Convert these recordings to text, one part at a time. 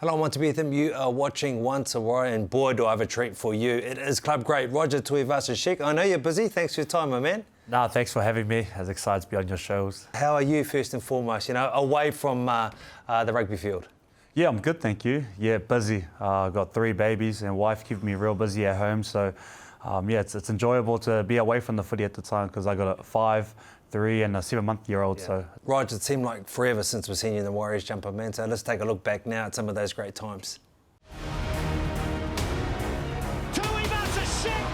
Hello, Monty Betham. You are watching Once a Warrior, and boy, do I have a treat for you. It is club great Roger Tuivasa-Sheck. I know you're busy. Thanks for your time, my man. No, thanks for having me. I was excited to be on your shows. How are you, first and foremost, away from the rugby field? Yeah, I'm good, thank you. Yeah, busy. Got 3 babies and wife keeping me real busy at home. So, it's enjoyable to be away from the footy at the time because I got a 5, 3 and a 7-month-old. Yeah. So, Roger, it seemed like forever since we've seen you in the Warriors jumper, man. So let's take a look back now at some of those great times. Tuivasa-Sheck!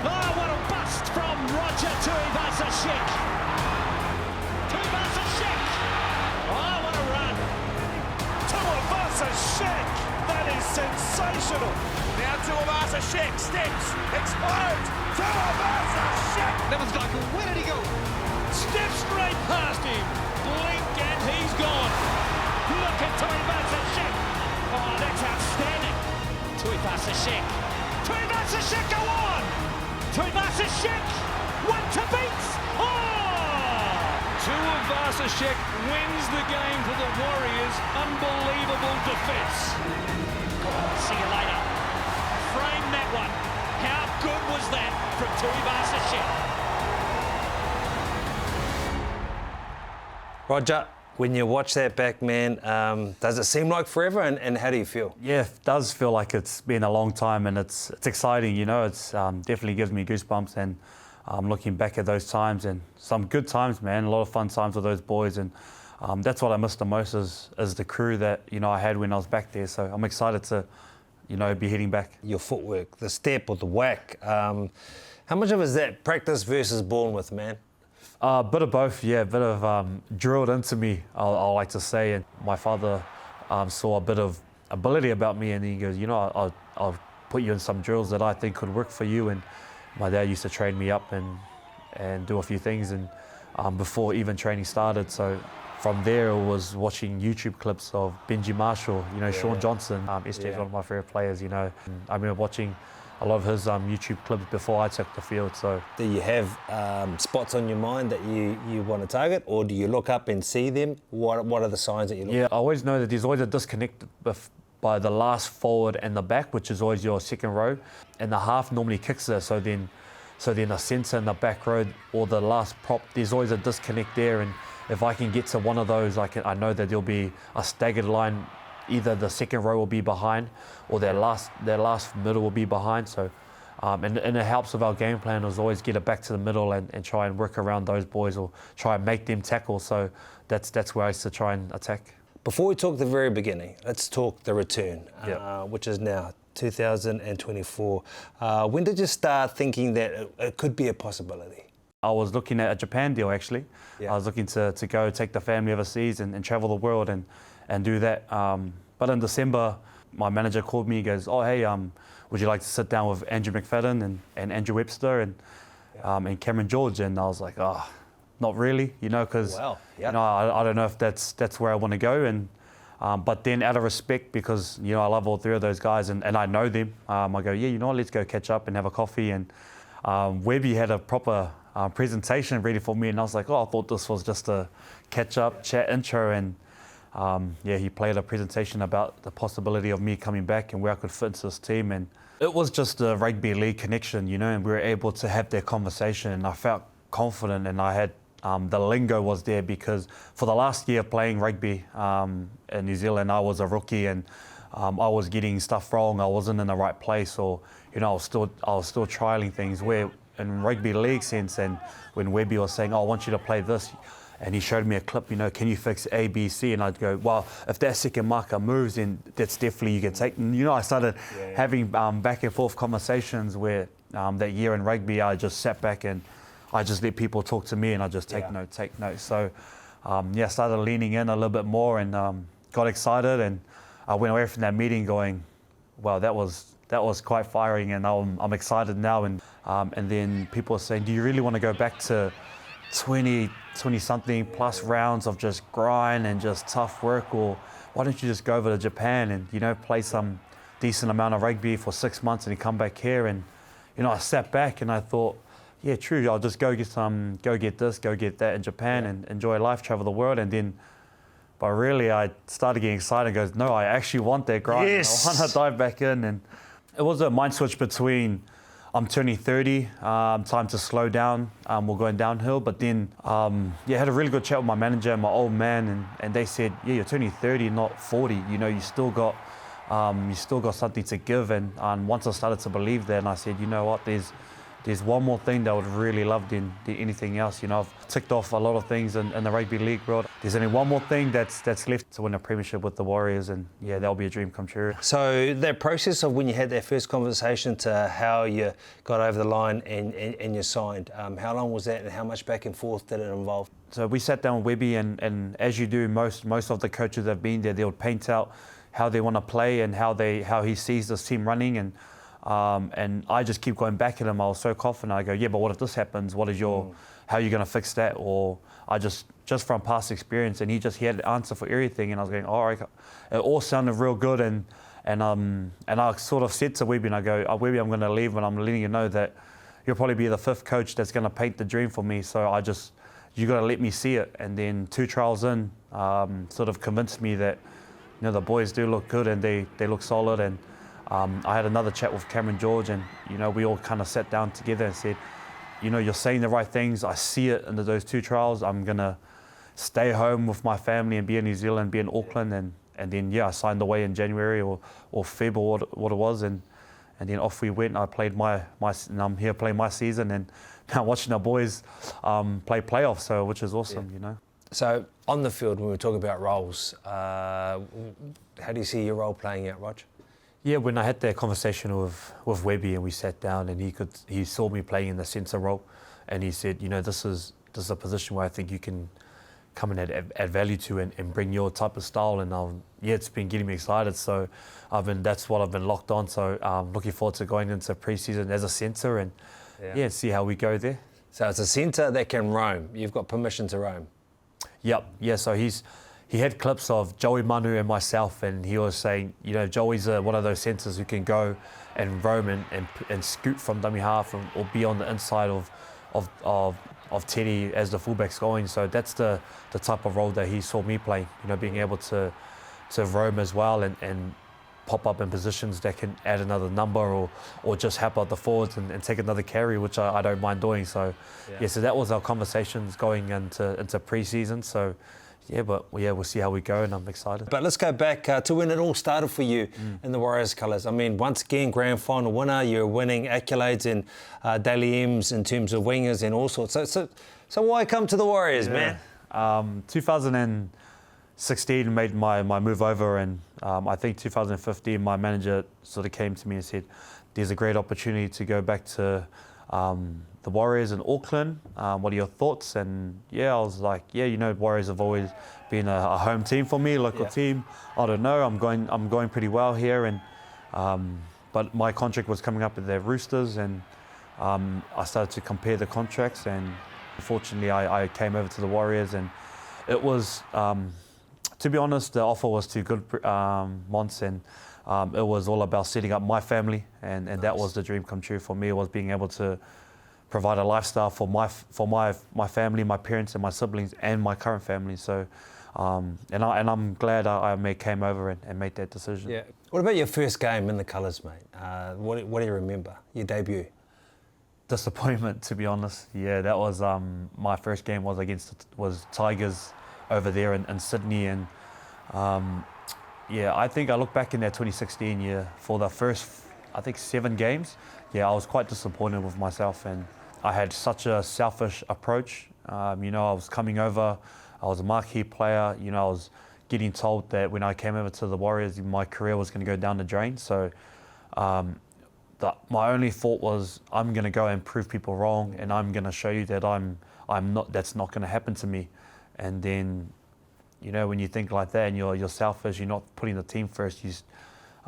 Oh, what a bust from Roger Tuivasa-Sheck! Tuivasa-Sheck! Oh, what a run! Tuivasa-Sheck! That is sensational! Now Tuivasa-Sheck steps, explodes! Tuivasa-Sheck! That was like, where did he go? Steps straight past him. Blink and he's gone. Look at Tuivasa-Sheck. Oh, that's outstanding. Tuivasa-Sheck. Tuivasa-Sheck, go on! Tuivasa-Sheck, one to beat. Oh! Tuivasa-Sheck wins the game for the Warriors. Unbelievable defence. See you later. Frame that one. How good was that from Tuivasa-Sheck? Roger, when you watch that back, man, does it seem like forever, and how do you feel? yeah, it does feel like it's been a long time and it's exciting, you know. It's definitely gives me goosebumps and looking back at those times and some good times, man. A lot of fun times with those boys and that's what I miss the most is the crew that, I had when I was back there. So I'm excited to, be heading back. Your footwork, the step or the whack, how much of it is that practice versus born with, man? A bit of both, yeah, a bit of drilled into me, I like to say. And my father saw a bit of ability about me and he goes, I'll put you in some drills that I think could work for you. And my dad used to train me up and do a few things and before even training started. So from there it was watching YouTube clips of Benji Marshall, Sean Johnson, SJ's one of my favourite players, And I remember watching a lot of his YouTube clips before I took the field. So, do you have spots on your mind that you want to target, or do you look up and see them? What are the signs that you look? Yeah, I always know that there's always a disconnect by the last forward and the back, which is always your second row, and the half normally kicks there. So then the centre and the back row or the last prop, there's always a disconnect there. And if I can get to one of those, I know that there'll be a staggered line. Either the second row will be behind or their last middle will be behind. So, and it helps with our game plan is always get it back to the middle and try and work around those boys or try and make them tackle. So that's where I used to try and attack. Before we talk the very beginning, let's talk the return, Yep. which is now 2024. When did you start thinking that it could be a possibility? I was looking at a Japan deal actually. Yeah. I was looking to go take the family overseas and travel the world and do that. But in December, my manager called me. He goes, "Oh, hey, would you like to sit down with Andrew McFadden and Andrew Webster and Cameron George?" And I was like, "Oh, not really, because Wow. Yep. I don't know if that's where I want to go." And but then out of respect, because I love all 3 of those guys and I know them, I go, "Yeah, let's go catch up and have a coffee." And Webby had a proper presentation ready for me, and I was like, "Oh, I thought this was just a catch up, chat intro." And he played a presentation about the possibility of me coming back and where I could fit into this team. And it was just a rugby league connection, and we were able to have that conversation and I felt confident and I had the lingo was there because for the last year playing rugby in New Zealand, I was a rookie and I was getting stuff wrong. I wasn't in the right place or, I was still trialing things where in rugby league sense and when Webby was saying, "Oh, I want you to play this," and he showed me a clip, can you fix A, B, C? And I'd go, well, if that second marker moves, then that's definitely you can take. And, I started having back and forth conversations where that year in rugby, I just sat back and I just let people talk to me and I just take notes. So, I started leaning in a little bit more and got excited. And I went away from that meeting going, well, that was quite firing and I'm excited now. And then people were saying, do you really want to go back to 20-something plus rounds of just grind and just tough work, or why don't you just go over to Japan and play some decent amount of rugby for 6 months and you come back here? And I sat back and I thought, yeah, true, I'll just go get this, go get that in Japan and enjoy life, travel the world. And then But really, I started getting excited and goes, no, I actually want that grind. Yes. I want to dive back in. And it was a mind switch between I'm turning 30, time to slow down, we're going downhill. But then, had a really good chat with my manager and my old man, and they said, yeah, you're turning 30, not 40. You know, you still got something to give. And once I started to believe that, and I said, you know what, there's one more thing that I would really love than anything else. You know, I've ticked off a lot of things in the rugby league world. There's only one more thing that's left to win a premiership with the Warriors, and yeah, that'll be a dream come true. So that process of when you had that first conversation to how you got over the line and you signed, how long was that and how much back and forth did it involve? So we sat down with Webby, and as you do, most of the coaches that have been there, they'll paint out how they want to play and how he sees this team running, and I just keep going back at him. I was so confident. I go, yeah, but what if this happens? What is how are you going to fix that? Or I just from past experience, and he had an answer for everything, and I was going, all right, it all sounded real good, and I sort of said to Webby, and I go, oh, Webby, I'm going to leave, and I'm letting you know that you'll probably be the 5th coach that's going to paint the dream for me. So you got to let me see it. And then 2 trials in, sort of convinced me that, you know, the boys do look good and they look solid. And I had another chat with Cameron George, and, you know, we all kind of sat down together and said, you know, you're saying the right things. I see it in those 2 trials. I'm going to stay home with my family and be in New Zealand, be in Auckland. And then, yeah, I signed away in January or Feb or what it was. And then off we went. I played and I'm here playing my season, and now watching our boys play playoffs, so which is awesome, you know. So on the field, when we were talking about roles, how do you see your role playing out, Rog? Yeah, when I had that conversation with Webby and we sat down, and he saw me playing in the centre role, and he said, you know, this is a position where I think you can come and add value to and bring your type of style. And it's been getting me excited. So that's what I've been locked on. So I'm looking forward to going into pre-season as a centre and see how we go there. So it's a centre that can roam. You've got permission to roam. Yep. Yeah. So he had clips of Joey Manu and myself, and he was saying, you know, Joey's one of those centres who can go and roam and scoot from dummy half or be on the inside of Teddy as the fullback's going. So that's the type of role that he saw me play, you know, being able to roam as well and pop up in positions that can add another number or just help out the forwards and take another carry, which I don't mind doing. So so that was our conversations going into pre-season. So we'll see how we go, and I'm excited. But let's go back to when it all started for you in the Warriors colours. I mean, once again, grand final winner, you're winning accolades and daily M's in terms of wingers and all sorts. So why come to the Warriors, man? 2016 made my move over, and I think 2015 my manager sort of came to me and said, there's a great opportunity to go back to the Warriors in Auckland. What are your thoughts? And I was like, you know, Warriors have always been a home team for me, local team. I don't know, I'm going pretty well here, and but my contract was coming up with the Roosters, and I started to compare the contracts, and fortunately I came over to the Warriors, and it was, to be honest, the offer was too good, Mons, and it was all about setting up my family, and that was the dream come true for me, was being able to provide a lifestyle for my family, my parents and my siblings and my current family. So, and I'm glad I came over and made that decision. Yeah. What about your first game in the colours, mate? What do you remember? Your debut? Disappointment, to be honest. Yeah, that was my first game was Tigers over there in Sydney, and I think I look back in that 2016 year for the first 7 games. I was quite disappointed with myself, and I had such a selfish approach. You know, I was coming over, I was a marquee player. You know, I was getting told that when I came over to the Warriors, my career was going to go down the drain. So my only thought was, I'm going to go and prove people wrong, and I'm going to show you that I'm not. That's not going to happen to me. And then, you know, when you think like that and you're selfish, you're not putting the team first.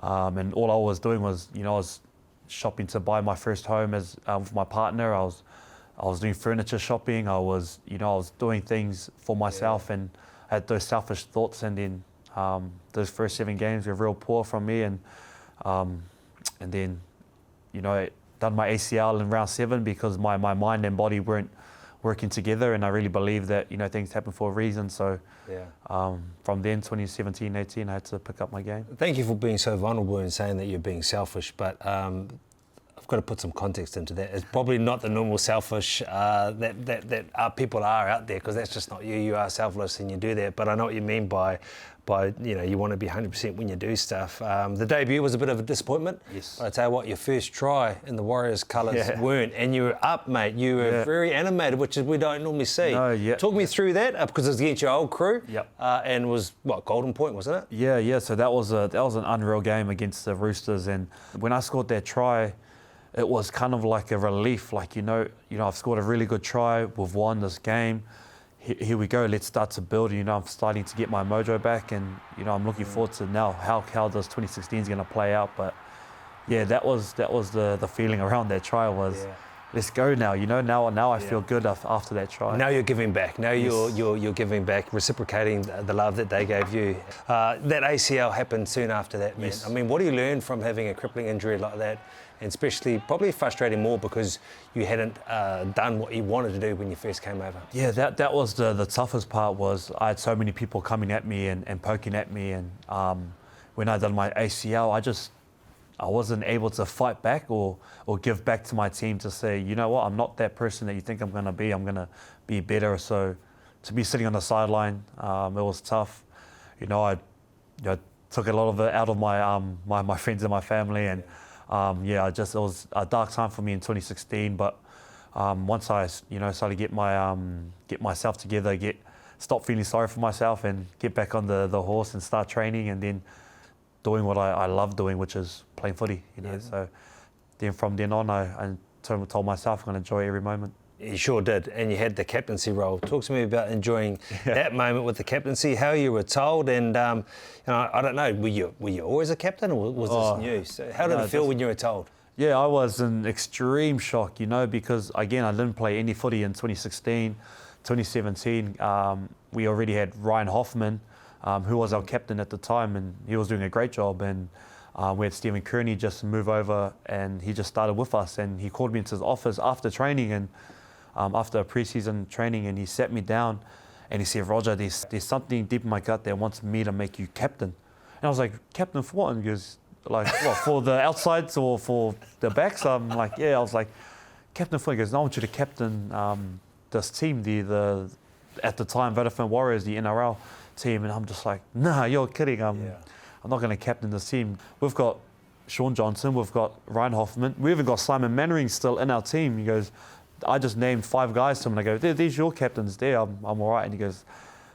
And all I was doing was, you know, I was shopping to buy my first home with my partner. I was doing furniture shopping. I was doing things for myself, and I had those selfish thoughts. And then those first 7 games were real poor from me, and then, you know, I done my ACL in round 7 because my mind and body weren't working together, and I really believe that, you know, things happen for a reason. So from then, 2017, 18, I had to pick up my game. Thank you for being so vulnerable and saying that you're being selfish, but I've got to put some context into that. It's probably not the normal selfish that people are out there, because that's just not you. You are selfless and you do that. But I know what you mean by you know, you want to be 100% when you do stuff. The debut was a bit of a disappointment. Yes. But I tell you what, your first try in the Warriors colours weren't, and you were up, mate. You were very animated, which we don't normally see. No, Talk me through that, because it was against your old crew. Yep. And was Golden Point, wasn't it? Yeah. So that was an unreal game against the Roosters, and when I scored that try, it was kind of like a relief. Like, you know, I've scored a really good try. We've won this game. Here we go. Let's start to build. You know, I'm starting to get my mojo back, and you know, I'm looking forward to now how this 2016 is going to play out. But yeah, that was the feeling around that try was, let's go now. You know, now I feel good after that try. Now you're giving back. Now you're giving back, reciprocating the love that they gave you. That ACL happened soon after that, man. Yes. I mean, what do you learn from having a crippling injury like that? And especially, probably frustrating more because you hadn't done what you wanted to do when you first came over. Yeah, that was the toughest part. Was I had so many people coming at me and poking at me, and when I done my ACL, I wasn't able to fight back or give back to my team to say, you know what, I'm not that person that you think I'm going to be. I'm going to be better. So to be sitting on the sideline, it was tough. You know, I took a lot of it out of my friends and my family, and it was a dark time for me in 2016. But once I started to get myself together, stop feeling sorry for myself, and get back on the horse and start training, and then doing what I love doing, which is playing footy. You know, so then from then on, I told myself I'm going to enjoy every moment. You sure did, and you had the captaincy role. Talk to me about enjoying that moment with the captaincy, how you were told, and I don't know, were you always a captain, or was this new? So how did it feel when you were told? Yeah, I was in extreme shock, you know, because again, I didn't play any footy in 2016, 2017. We already had Ryan Hoffman, who was our captain at the time, and he was doing a great job. And we had Stephen Kearney just move over, and he just started with us, and he called me into his office after training, and after a pre-season training, and he sat me down and he said, Roger, there's something deep in my gut that wants me to make you captain. And I was like, captain for what? And he goes, like, what, for the outsides or for the backs? I'm like, yeah. I was like, captain for what? He goes, no, I want you to captain this team, the at the time Vodafone Warriors, the NRL team. And I'm just like, nah, you're kidding. I'm not going to captain this team. We've got Sean Johnson, we've got Ryan Hoffman, we even got Simon Mannering still in our team. He goes, I just named 5 guys to him, and I go, these your captains there, I'm all right. And he goes,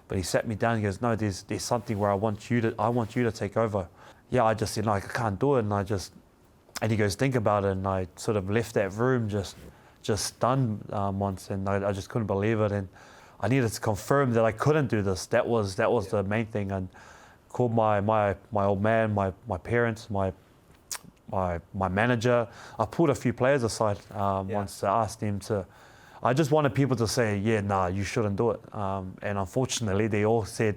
but he sat me down, he goes, no, there's something where I want you to take over. Yeah, I just said, no, I can't do it. And he goes, think about it. And I sort of left that room just stunned once, and I just couldn't believe it. And I needed to confirm that I couldn't do this. That was the main thing. And called my old man, my parents, my manager. I pulled a few players aside once to ask them to. I just wanted people to say, yeah, nah, you shouldn't do it. And unfortunately, they all said,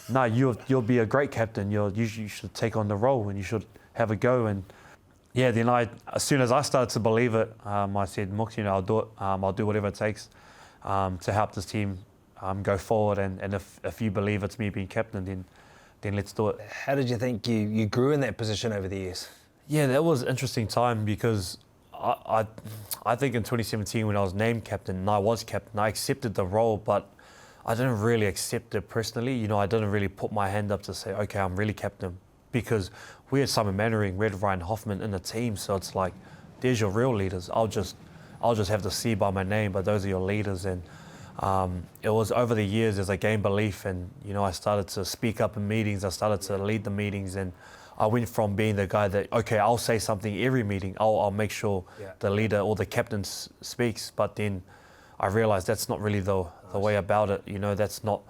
nah, you'll be a great captain. You should take on the role, and you should have a go. And yeah, then as soon as I started to believe it, I said, Mooks, I'll do it. I'll do whatever it takes to help this team go forward. And if you believe it's me being captain, then let's do it. How did you think you grew in that position over the years? Yeah, that was an interesting time, because I think in 2017 when I was named captain and I was captain, I accepted the role, but I didn't really accept it personally. I didn't really put my hand up to say, okay, I'm really captain, because we had Simon Mannering, we had Ryan Hoffman in the team, so it's like, there's your real leaders. I'll just have to see by my name, but those are your leaders. And it was over the years as I gained belief, and I started to speak up in meetings, I started to lead the meetings, and I went from being the guy that, okay, I'll say something every meeting, I'll make sure the leader or the captain speaks, but then I realized that's not really the way about it. That's not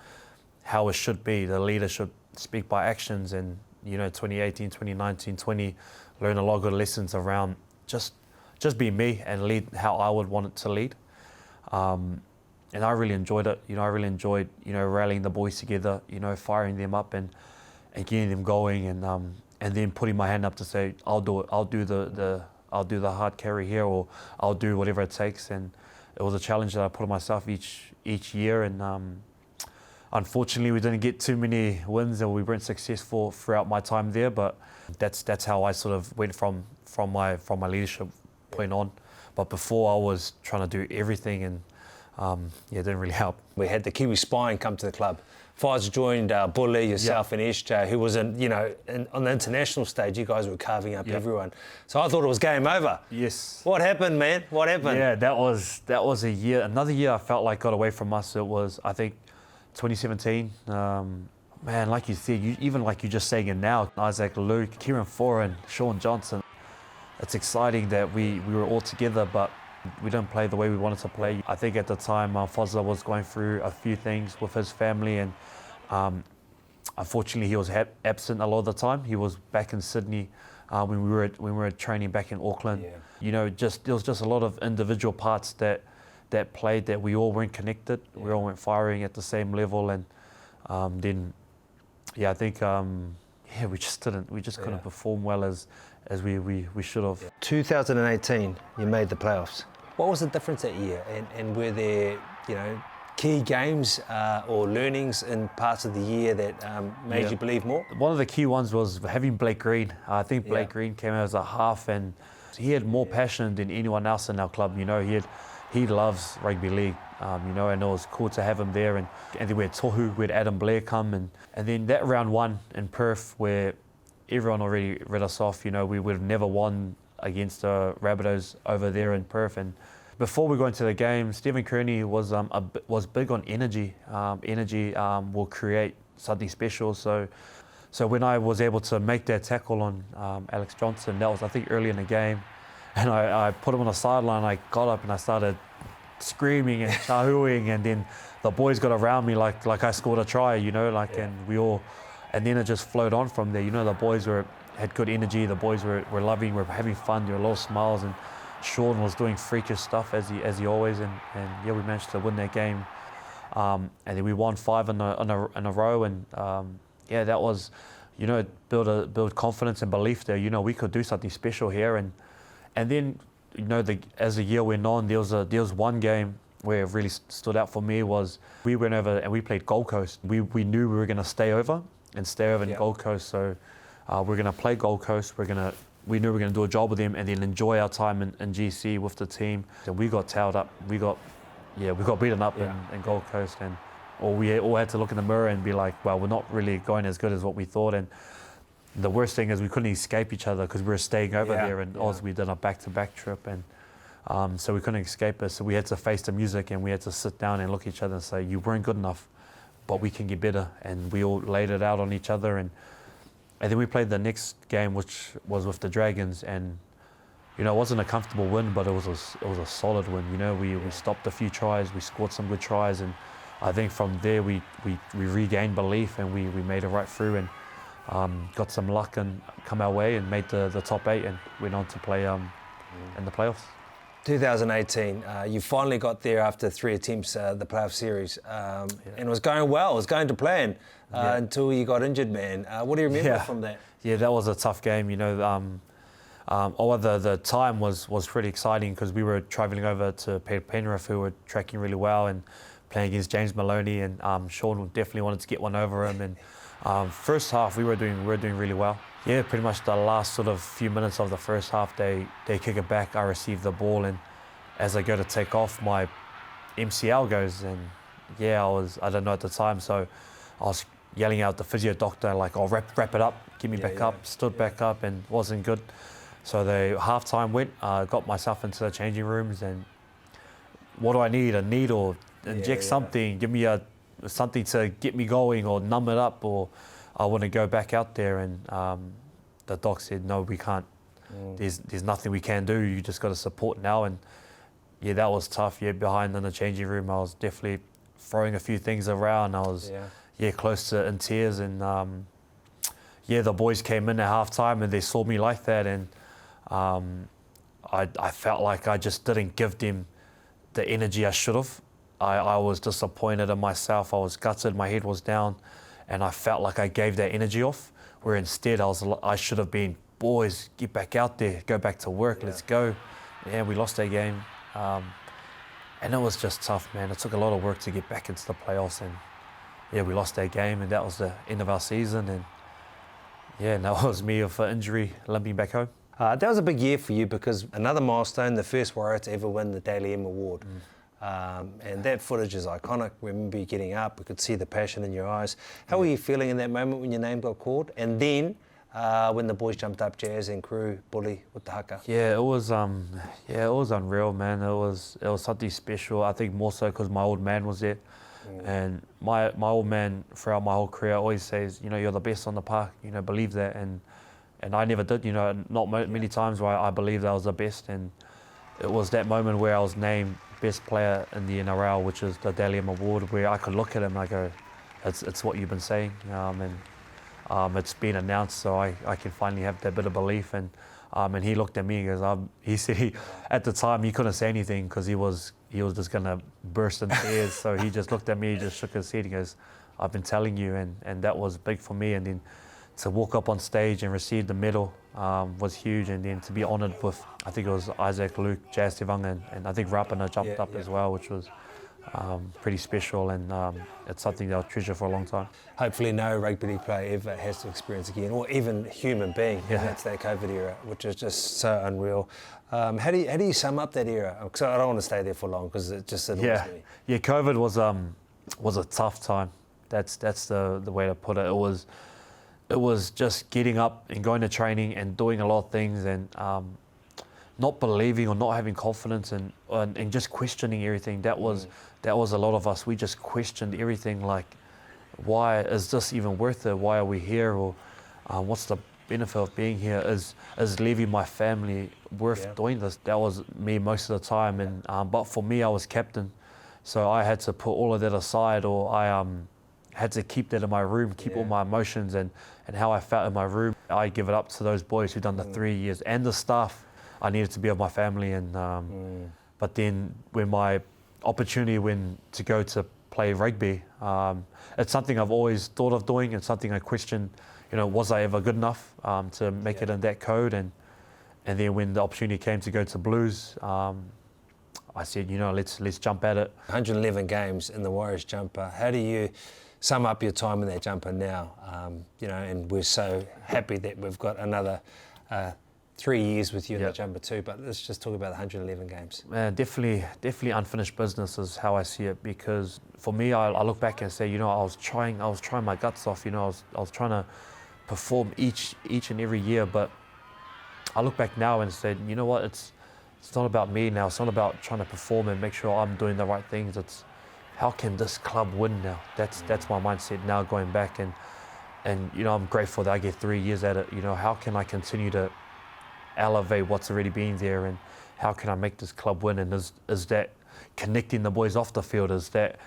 how it should be. The leader should speak by actions, and 2018, 2019, 20, learn a lot of good lessons around just be me and lead how I would want it to lead. And I really enjoyed it. I really enjoyed, rallying the boys together, firing them up and getting them going, and then putting my hand up to say, I'll do it. I'll do the hard carry here, or I'll do whatever it takes. And it was a challenge that I put on myself each year, and unfortunately we didn't get too many wins, and we weren't successful throughout my time there. But that's how I sort of went from my leadership point on. But before, I was trying to do everything, and it didn't really help. We had the Kiwi Spine come to the club. Fires joined Bully, yourself, and SJ, who was on the international stage. You guys were carving up everyone. So I thought it was game over. Yes. What happened, man? What happened? Yeah, that was a year. Another year I felt like got away from us. It was, I think, 2017. Man, like you said, even like you just saying it now, Isaac Luke, Kieran Foran, Sean Johnson. It's exciting that we were all together, but we didn't play the way we wanted to play. I think at the time, Fozza was going through a few things with his family, and unfortunately, he was absent a lot of the time. He was back in Sydney when we were training back in Auckland. Yeah. You know, there was just a lot of individual parts that played that we all weren't connected. Yeah. We all weren't firing at the same level, and then I think we just couldn't perform well as we should have. 2018, you made the playoffs. What was the difference that year? And were there, key games or learnings in parts of the year that made you believe more? One of the key ones was having Blake Green. I think Blake Green came out as a half, and he had more passion than anyone else in our club. He loves rugby league, and it was cool to have him there. And then we had Tohu, we had Adam Blair come, and then that round one in Perth where everyone already read us off. We would have never won against the Rabbitohs over there in Perth. And before we go into the game, Stephen Kearney was big on energy. Energy will create something special. So when I was able to make that tackle on Alex Johnson, that was, I think, early in the game, and I put him on the sideline. I got up and I started screaming and chahooing, and then the boys got around me like I scored a try, and we all, and then it just flowed on from there. The boys had good energy. The boys were loving, were having fun. There were a lot of smiles, and Sean was doing freakish stuff as he always, and we managed to win that game, and then we won 5 in a row, and that was, build confidence and belief there. We could do something special here, and then as the year went on, there was one game where it really stood out for me. Was we went over and we played Gold Coast. We knew we were going to stay over in Gold Coast, so we're going to play Gold Coast. We knew we were going to do a job with them and then enjoy our time in GC with the team. And we got towed up. We got beaten up in Gold Coast, and we all had to look in the mirror and be like, well, we're not really going as good as what we thought. And the worst thing is we couldn't escape each other because we were staying over there in Oz. We did a back-to-back trip, and so we couldn't escape it. So we had to face the music, and we had to sit down and look at each other and say, you weren't good enough, but we can get better. And we all laid it out on each other, and then we played the next game, which was with the Dragons, and it wasn't a comfortable win, but it was a solid win. We stopped a few tries, we scored some good tries, and I think from there we regained belief, and we made it right through, and got some luck and come our way and made the top 8 and went on to play in the playoffs. 2018, you finally got there after 3 attempts, the playoff series, and it was going well, it was going to plan until you got injured, man. What do you remember from that? Yeah, that was a tough game, the time was pretty exciting because we were travelling over to Penrith, who were tracking really well, and playing against James Maloney, and Sean definitely wanted to get one over him, and first half we were doing really well. Yeah, pretty much the last sort of few minutes of the first half, they kick it back, I receive the ball, and as I go to take off, my MCL goes, and I don't know at the time, so I was yelling out the physio doctor like, "Oh, wrap it up, get me back up." Stood back up and wasn't good. So the half time went, got myself into the changing rooms, and what do I need? A needle, inject something, give me something to get me going, or numb it up, or I want to go back out there. And the doc said, "No, we can't. There's nothing we can do. You just got to support now." And that was tough. Behind in the changing room, I was definitely throwing a few things around. I was close to in tears, and the boys came in at half time and they saw me like that, and I felt like I just didn't give them the energy I should have. I was disappointed in myself. I was gutted. My head was down, and I felt like I gave that energy off. Where instead I should have been, boys, get back out there, go back to work, let's go. We lost that game. And it was just tough, man. It took a lot of work to get back into the playoffs, and yeah, we lost that game, and that was the end of our season. And yeah, and that was me with an injury, limping back home. That was a big year for you because another milestone, the first Warrior to ever win the Daily M Award. And that footage is iconic. We remember you getting up, we could see the passion in your eyes. How were you feeling in that moment when your name got called? And then when the boys jumped up, Jazz and crew, Bully with the haka. Yeah, it was unreal, man. It was something special. I think more so because my old man was there. And my old man, throughout my whole career, always says, you know, you're the best on the park, you know, believe that. And I never did, you know, not many times where I believed I was the best. And it was that moment where I was named best player in the NRL, which is the Daily M Award, where I could look at him and I go, it's what you've been saying. And it's been announced, so I can finally have that bit of belief. And he looked at me and goes, he said at the time he couldn't say anything because he was just gonna burst in tears. So he just looked at me, just shook his head. He goes, I've been telling you, and that was big for me. And then to walk up on stage and receive the medal was huge. And then to be honoured with, I think it was Isaac, Luke, Jazz Tevanga, and I think Rapana jumped up as well, which was pretty special, and it's something that I'll treasure for a long time. Hopefully no rugby league player ever has to experience again, or even human being. Yeah. That's that COVID era, which is just so unreal. How do you sum up that era? Because I don't want to stay there for long because it just annoys me. Yeah, COVID was a tough time. That's the way to put it. It was just getting up and going to training and doing a lot of things and not believing or not having confidence and just questioning everything. That was a lot of us. We just questioned everything, like, why is this even worth it? Why are we here? Or what's the benefit of being here? Is leaving my family worth doing this? That was me most of the time. And but for me, I was captain, so I had to put all of that aside, or I had to keep that in my room, keep all my emotions and how I felt in my room. I give it up to those boys who've done the 3 years and the staff. I needed to be with my family, and but then when my opportunity to go to play rugby, it's something I've always thought of doing. It's something I questioned, you know, was I ever good enough to make it in that code? And then when the opportunity came to go to Blues, I said, you know, let's jump at it. 111 games in the Warriors jumper. How do you sum up your time in that jumper now? You know, and we're so happy that we've got another 3 years with you in the jumper too, but let's just talk about the 111 games. Definitely unfinished business is how I see it, because for me, I look back and say, you know, I was trying my guts off, you know, I was trying to perform each and every year, but I look back now and said, you know what, it's not about me now, it's not about trying to perform and make sure I'm doing the right things, it's how can this club win now? That's my mindset now going back, and you know, I'm grateful that I get 3 years at it. You know, how can I continue to elevate what's already been there, and how can I make this club win? And is that connecting the boys off the field? Is that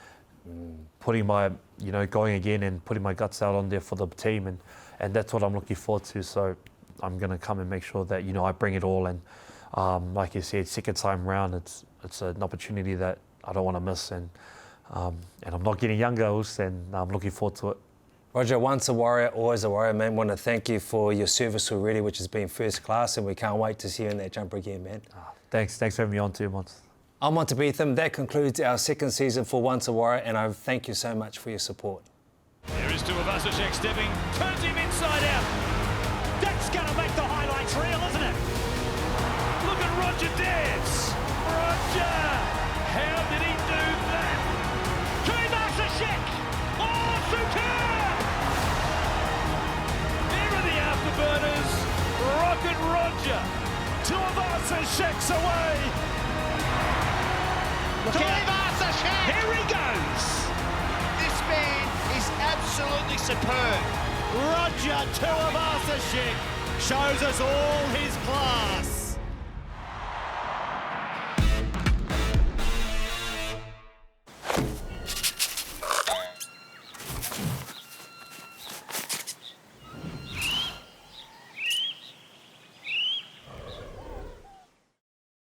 putting my, you know, going again and putting my guts out on there for the team? And that's what I'm looking forward to. So I'm going to come and make sure that, you know, I bring it all. And like you said, second time round, it's an opportunity that I don't want to miss. And I'm not getting younger, and I'm looking forward to it. Roger, once a Warrior, always a Warrior, man. Want to thank you for your service already, which has been first class, and we can't wait to see you in that jumper again, man. Thanks for having me on too, Monty. I'm Monty Betham. That concludes our second season for Once a Warrior, and I thank you so much for your support. Here is Tuivasa-Sheck stepping, turns him inside out. That's going to make the highlights real, isn't it? Look at Roger dance. Roger! How did he do that? Tuivasa-Sheck! Oh, superb! Here are the afterburners. Rocket Roger. Tuivasa-Sheck's away. Tuivasa-Sheck! Here he goes. This man is absolutely superb. Roger Tuivasa-Sheck shows us all his class.